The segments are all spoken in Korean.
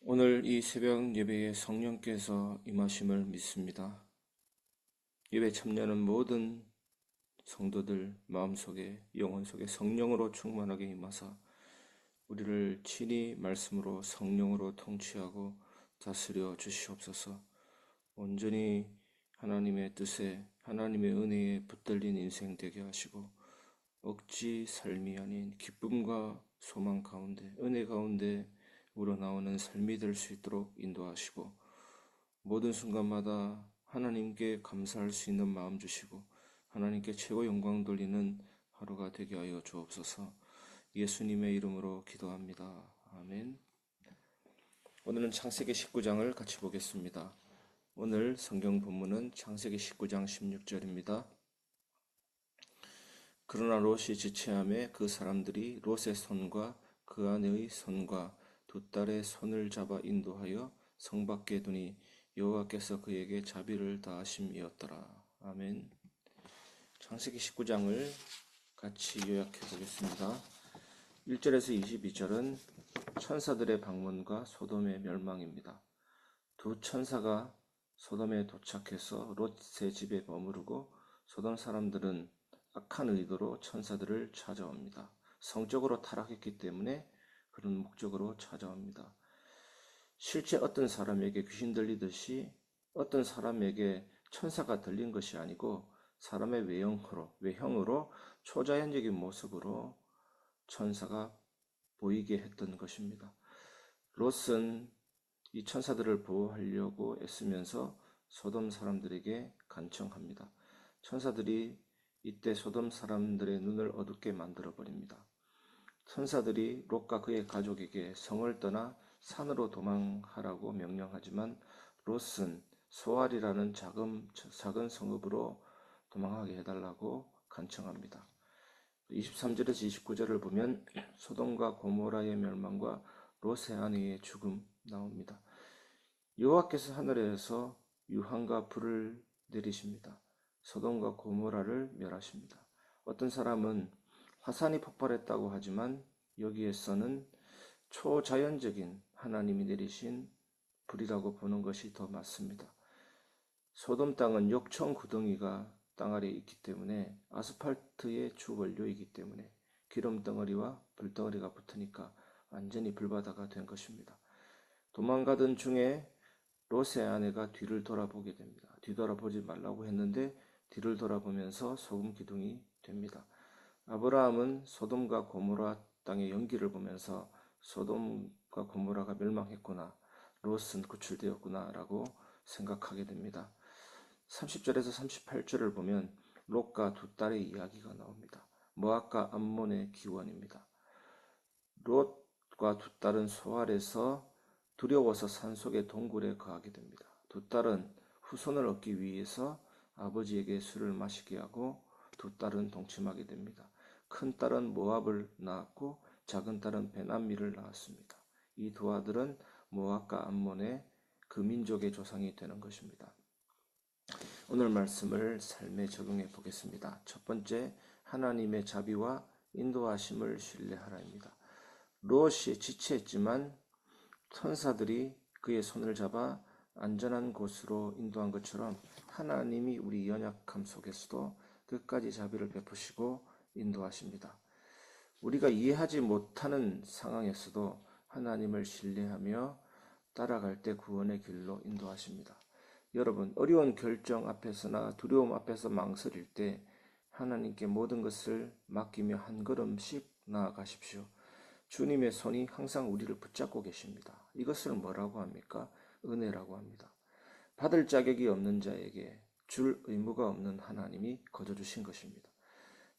오늘 이 새벽 예배에 성령께서 임하심을 믿습니다. 예배 참여하는 모든 성도들 마음속에 영혼 속에 성령으로 충만하게 임하사 우리를 친히 말씀으로 성령으로 통치하고 다스려 주시옵소서. 온전히 하나님의 뜻에 하나님의 은혜에 붙들린 인생 되게 하시고 억지 삶이 아닌 기쁨과 소망 가운데 은혜 가운데 우러나오는 삶이 될 수 있도록 인도하시고 모든 순간마다 하나님께 감사할 수 있는 마음 주시고 하나님께 최고 영광 돌리는 하루가 되게 하여 주옵소서. 예수님의 이름으로 기도합니다. 아멘. 오늘은 창세기 19장을 같이 보겠습니다. 오늘 성경 본문은 창세기 19장 16절입니다. 그러나 롯이 지체함에 그 사람들이 롯의 손과 그 아내의 손과 두 딸의 손을 잡아 인도하여 성 밖에 두니 여호와께서 그에게 자비를 다하심이었더라. 아멘. 창세기 19장을 같이 요약해 보겠습니다. 1절에서 22절은 천사들의 방문과 소돔의 멸망입니다. 두 천사가 소돔에 도착해서 롯의 집에 머무르고 소돔 사람들은 악한 의도로 천사들을 찾아옵니다. 성적으로 타락했기 때문에 그런 목적으로 찾아옵니다. 실제 어떤 사람에게 귀신 들리듯이 어떤 사람에게 천사가 들린 것이 아니고 사람의 외형으로 초자연적인 모습으로 천사가 보이게 했던 것입니다. 롯은 이 천사들을 보호하려고 애쓰면서 소돔 사람들에게 간청합니다. 천사들이 이때 소돔 사람들의 눈을 어둡게 만들어 버립니다. 천사들이 롯과 그의 가족에게 성을 떠나 산으로 도망하라고 명령하지만 롯은 소알이라는 작은 성읍으로 도망하게 해달라고 간청합니다. 23절에서 29절을 보면 소돔과 고모라의 멸망과 롯의 아내의 죽음 나옵니다. 여호와께서 하늘에서 유황과 불을 내리십니다. 소돔과 고모라를 멸하십니다. 어떤 사람은 화산이 폭발했다고 하지만 여기에서는 초자연적인 하나님이 내리신 불이라고 보는 것이 더 맞습니다. 소돔 땅은 욕청 구덩이가 땅 아래에 있기 때문에 아스팔트의 주 원료이기 때문에 기름 덩어리와 불 덩어리가 붙으니까 완전히 불바다가 된 것입니다. 도망가던 중에 롯의 아내가 뒤를 돌아보게 됩니다. 뒤돌아보지 말라고 했는데 뒤를 돌아보면서 소금 기둥이 됩니다. 아브라함은 소돔과 고모라 땅의 연기를 보면서 소돔과 고모라가 멸망했구나, 롯은 구출되었구나 라고 생각하게 됩니다. 30절에서 38절을 보면 롯과 두 딸의 이야기가 나옵니다. 모압과 암몬의 기원입니다. 롯과 두 딸은 소알에서 두려워서 산속의 동굴에 거하게 됩니다. 두 딸은 후손을 얻기 위해서 아버지에게 술을 마시게 하고 두 딸은 동침하게 됩니다. 큰 딸은 모압을 낳았고 작은 딸은 베나미를 낳았습니다. 이 두 아들은 모압과 암몬의 그 민족의 조상이 되는 것입니다. 오늘 말씀을 삶에 적용해 보겠습니다. 첫 번째, 하나님의 자비와 인도하심을 신뢰하라입니다. 롯이 지체했지만 천사들이 그의 손을 잡아 안전한 곳으로 인도한 것처럼 하나님이 우리 연약함 속에서도 끝까지 자비를 베푸시고 인도하십니다. 우리가 이해하지 못하는 상황에서도 하나님을 신뢰하며 따라갈 때 구원의 길로 인도하십니다. 여러분, 어려운 결정 앞에서나 두려움 앞에서 망설일 때 하나님께 모든 것을 맡기며 한 걸음씩 나아가십시오. 주님의 손이 항상 우리를 붙잡고 계십니다. 이것을 뭐라고 합니까? 은혜라고 합니다. 받을 자격이 없는 자에게 줄 의무가 없는 하나님이 거저주신 것입니다.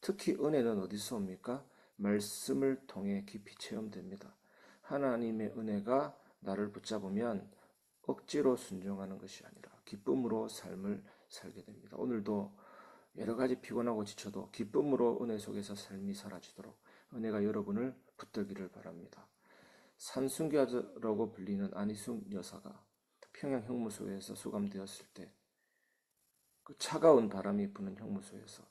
특히 은혜는 어디서 옵니까? 말씀을 통해 깊이 체험됩니다. 하나님의 은혜가 나를 붙잡으면 억지로 순종하는 것이 아니라 기쁨으로 삶을 살게 됩니다. 오늘도 여러 가지 피곤하고 지쳐도 기쁨으로 은혜 속에서 삶이 사라지도록 은혜가 여러분을 붙들기를 바랍니다. 산순교라고 불리는 안희숙 여사가 평양 형무소에서 수감되었을 때 그 차가운 바람이 부는 형무소에서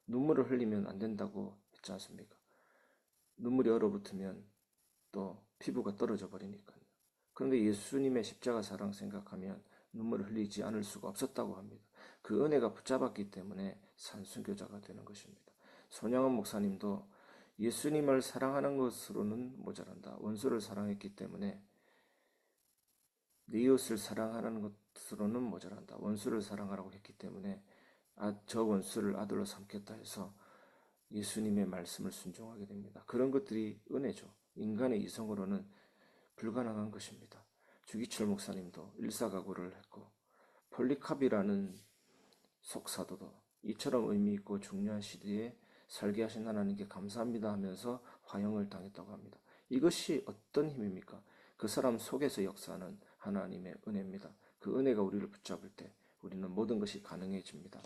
눈물을 흘리면 안 된다고 했지 않습니까? 눈물이 얼어붙으면 또 피부가 떨어져 버리니까요. 그런데 예수님의 십자가 사랑 생각하면 눈물을 흘리지 않을 수가 없었다고 합니다. 그 은혜가 붙잡았기 때문에 산순교자가 되는 것입니다. 손양원 목사님도 예수님을 사랑하는 것으로는 모자란다. 원수를 사랑했기 때문에 네 이웃을 사랑하는 것으로는 모자란다. 원수를 사랑하라고 했기 때문에 저 원수를 아들로 삼겠다 해서 예수님의 말씀을 순종하게 됩니다. 그런 것들이 은혜죠. 인간의 이성으로는 불가능한 것입니다. 주기철 목사님도 일사각오를 했고 폴리캅이라는 속사도도 이처럼 의미 있고 중요한 시대에 살게 하신 하나님께 감사합니다 하면서 화형을 당했다고 합니다. 이것이 어떤 힘입니까? 그 사람 속에서 역사하는 하나님의 은혜입니다. 그 은혜가 우리를 붙잡을 때 우리는 모든 것이 가능해집니다.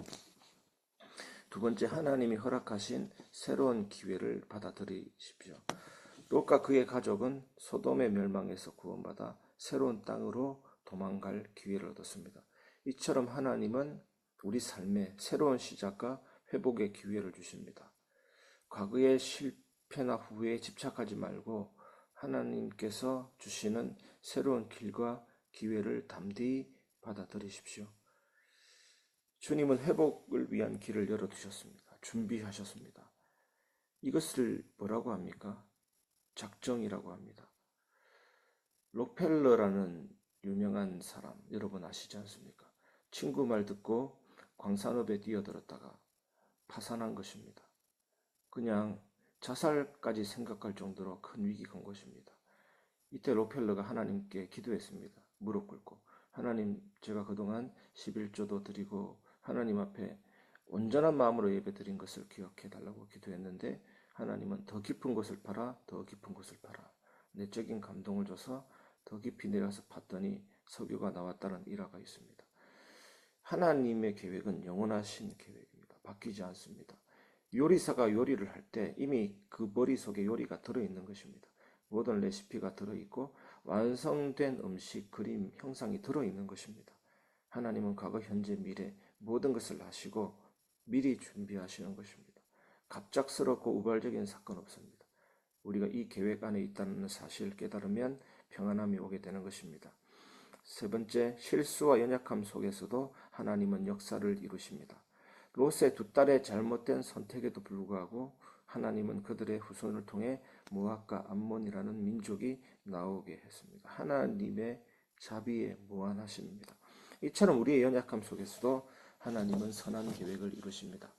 두 번째, 하나님이 허락하신 새로운 기회를 받아들이십시오. 롯과 그의 가족은 소돔의 멸망에서 구원받아 새로운 땅으로 도망갈 기회를 얻었습니다. 이처럼 하나님은 우리 삶에 새로운 시작과 회복의 기회를 주십니다. 과거의 실패나 후회에 집착하지 말고 하나님께서 주시는 새로운 길과 기회를 담대히 받아들이십시오. 주님은 회복을 위한 길을 열어두셨습니다. 준비하셨습니다. 이것을 뭐라고 합니까? 작정이라고 합니다. 록펠러라는 유명한 사람 여러분 아시지 않습니까? 친구 말 듣고 광산업에 뛰어들었다가 파산한 것입니다. 그냥 자살까지 생각할 정도로 큰 위기가 온 것입니다. 이때 록펠러가 하나님께 기도했습니다. 무릎 꿇고 하나님, 제가 그동안 11조도 드리고 하나님 앞에 온전한 마음으로 예배드린 것을 기억해 달라고 기도했는데 하나님은 더 깊은 곳을 파라, 더 깊은 곳을 파라. 내적인 감동을 줘서 더 깊이 내려가서 팠더니 석유가 나왔다는 일화가 있습니다. 하나님의 계획은 영원하신 계획입니다. 바뀌지 않습니다. 요리사가 요리를 할 때 이미 그 머릿속에 요리가 들어있는 것입니다. 모든 레시피가 들어있고 완성된 음식, 그림, 형상이 들어있는 것입니다. 하나님은 과거, 현재, 미래 모든 것을 아시고 미리 준비하시는 것입니다. 갑작스럽고 우발적인 사건 없습니다. 우리가 이 계획 안에 있다는 사실을 깨달으면 평안함이 오게 되는 것입니다. 세 번째, 실수와 연약함 속에서도 하나님은 역사를 이루십니다. 롯의 두 딸의 잘못된 선택에도 불구하고 하나님은 그들의 후손을 통해 모압과 암몬이라는 민족이 나오게 했습니다. 하나님의 자비의 무한하심입니다. 이처럼 우리의 연약함 속에서도 하나님은 선한 계획을 이루십니다.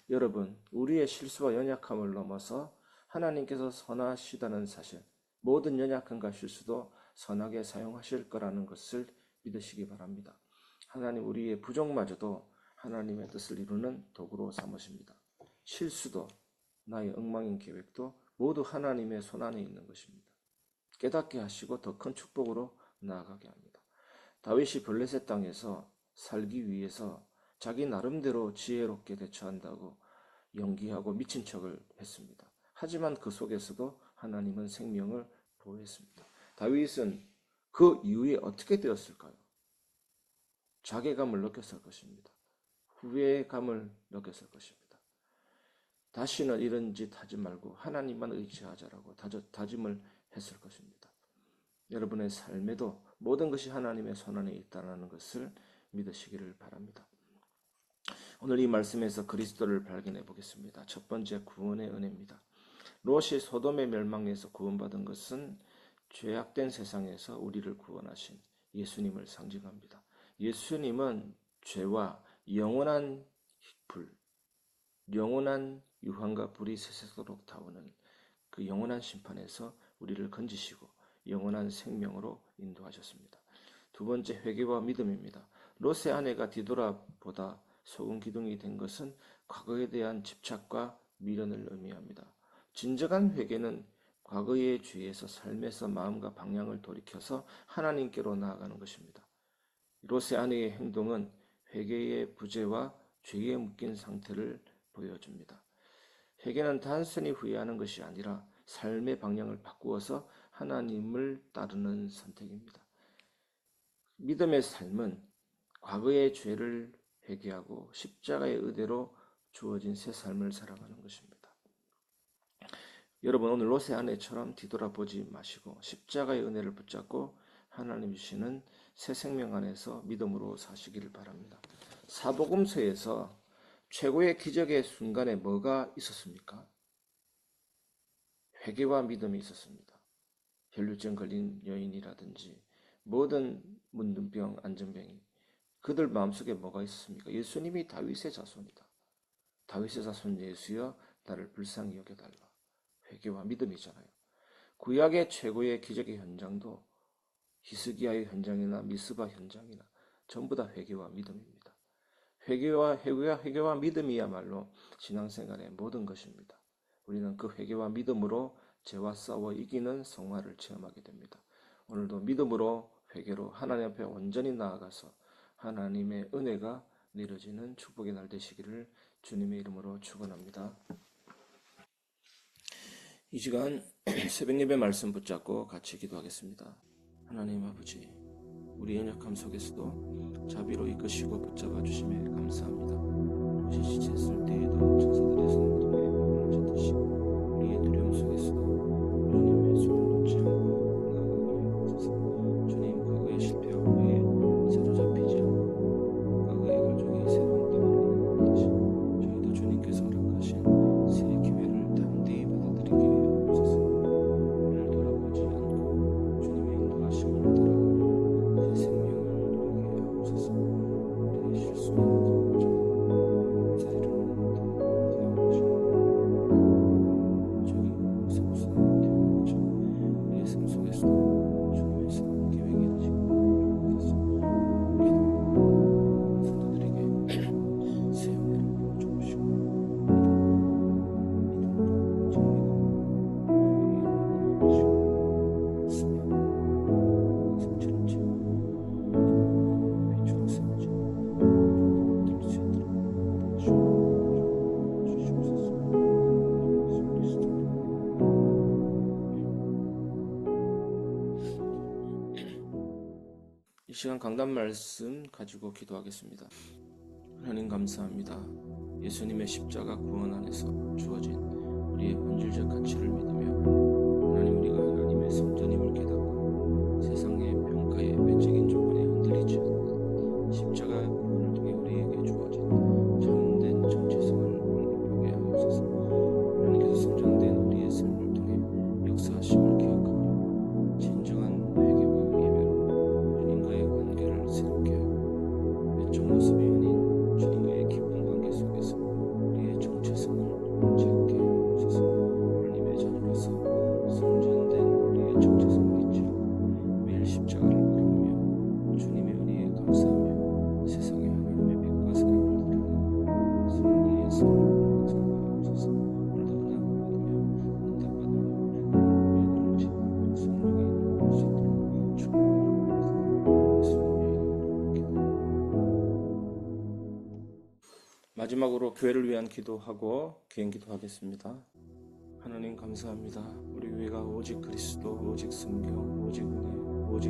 여러분, 우리의 실수와 연약함을 넘어서 하나님께서 선하시다는 사실, 모든 연약함과 실수도 선하게 사용하실 거라는 것을 믿으시기 바랍니다. 하나님 우리의 부족마저도 하나님의 뜻을 이루는 도구로 삼으십니다. 실수도 나의 엉망인 계획도 모두 하나님의 손안에 있는 것입니다. 깨닫게 하시고 더 큰 축복으로 나아가게 합니다. 다윗이 블레셋 땅에서 살기 위해서 자기 나름대로 지혜롭게 대처한다고 연기하고 미친 척을 했습니다. 하지만 그 속에서도 하나님은 생명을 보호했습니다. 다윗은 그 이후에 어떻게 되었을까요? 자괴감을 느꼈을 것입니다. 후회감을 느꼈을 것입니다. 다시는 이런 짓 하지 말고 하나님만 의지하자라고 다짐을 했을 것입니다. 여러분의 삶에도 모든 것이 하나님의 손안에 있다는 것을 믿으시기를 바랍니다. 오늘 이 말씀에서 그리스도를 발견해 보겠습니다. 첫 번째, 구원의 은혜입니다. 롯이 소돔의 멸망에서 구원받은 것은 죄악된 세상에서 우리를 구원하신 예수님을 상징합니다. 예수님은 죄와 영원한 불, 영원한 유황과 불이 세세도록 타오는 그 영원한 심판에서 우리를 건지시고 영원한 생명으로 인도하셨습니다. 두 번째, 회개와 믿음입니다. 롯의 아내가 디도라보다 소금 기둥이 된 것은 과거에 대한 집착과 미련을 의미합니다. 진정한 회개는 과거의 죄에서 삶에서 마음과 방향을 돌이켜서 하나님께로 나아가는 것입니다. 롯의 아내의 행동은 회개의 부재와 죄에 묶인 상태를 보여줍니다. 회개는 단순히 후회하는 것이 아니라 삶의 방향을 바꾸어서 하나님을 따르는 선택입니다. 믿음의 삶은 과거의 죄를 회개하고 십자가의 의대로 주어진 새 삶을 살아가는 것입니다. 여러분, 오늘 롯의 아내처럼 뒤돌아보지 마시고 십자가의 은혜를 붙잡고 하나님 주시는 새 생명 안에서 믿음으로 사시기를 바랍니다. 사복음서에서 최고의 기적의 순간에 뭐가 있었습니까? 회개와 믿음이 있었습니다. 혈류증 걸린 여인이라든지 모든 문둥병, 안전병이 그들 마음속에 뭐가 있었습니까? 예수님이 다윗의 자손이다. 다윗의 자손 예수여 나를 불쌍히 여겨달라. 회개와 믿음이잖아요. 구약의 최고의 기적의 현장도 히스기야의 현장이나 미스바 현장이나 전부 다 회개와 믿음입니다. 회개와 믿음이야말로 신앙생활의 모든 것입니다. 우리는 그 회개와 믿음으로 죄와 싸워 이기는 성화를 체험하게 됩니다. 오늘도 믿음으로 회개로 하나님 앞에 온전히 나아가서 하나님의 은혜가 내려지는 축복의 날 되시기를 주님의 이름으로 축원합니다. 이 시간 새벽 예배 말씀 붙잡고 같이 기도하겠습니다. 하나님 아버지, 우리 연약함 속에서도 자비로 이끄시고 붙잡아 주심에 감사합니다. 혹시 지쳤을 때에도 천사들의 손을 통해 문을 젖듯이 우리의 두려움 속에서도 주님의 손을 놓지 않고 나아가게 하옵소서. 주님, 과거의 실패와 후회에 사로잡히지 않고 과거의 굴욕이 새로운 떠오르는 듯이 저희도 주님께서 허락하신 새 기회를 담대히 받아들이게 하옵소서. 오늘 돌아보지 않고 주님의 인도하심을 따라가며 새 생명을 누리게 하옵소서. 우리의 실수는 이 시간 강단 말씀 가지고 기도하겠습니다. 하나님 감사합니다. 예수님의 십자가 구원 안에서 주어진 우리의 본질적 가치를 믿으며 하나님 우리가 하나님의 성전임을 깨닫고 세상의 평가에 외적인 조건에 흔들리지 않는 십자가 구원을 통해 우리에게 주어진 참된 정체성을 공급하게 하옵소서. 하나님께서 성전된 우리의 삶을 통해 역사하심을 기억하며 진정한 회개와 예배로 주님과의 관계를 새롭게 하고 외적 모습이 아닌 주님과의 깊은 관계 속에서 우리의 정체성을 찾게 하옵소서. 하나님의 자녀로서 성전된 우리의 정체성을 잊지 않고 매일 십자가를 바라보며 주님의 은혜에 감사하며 세상에 하나님의 빛과 사랑을 드러내는 승리의 삶을 살아가옵소서. 오늘도 은혜를 받으며 응답받으며 예배를 지키며 성령의 일을 할 수 있도록 축복하옵소서. 예수님의 이름으로 기도합니다. 마지막으로 교회를 위한 기도하고 개인 기도하겠습니다. 하나님 감사합니다. 우리 교회가 오직 그리스도, 오직 성경, 오직 은혜, 오직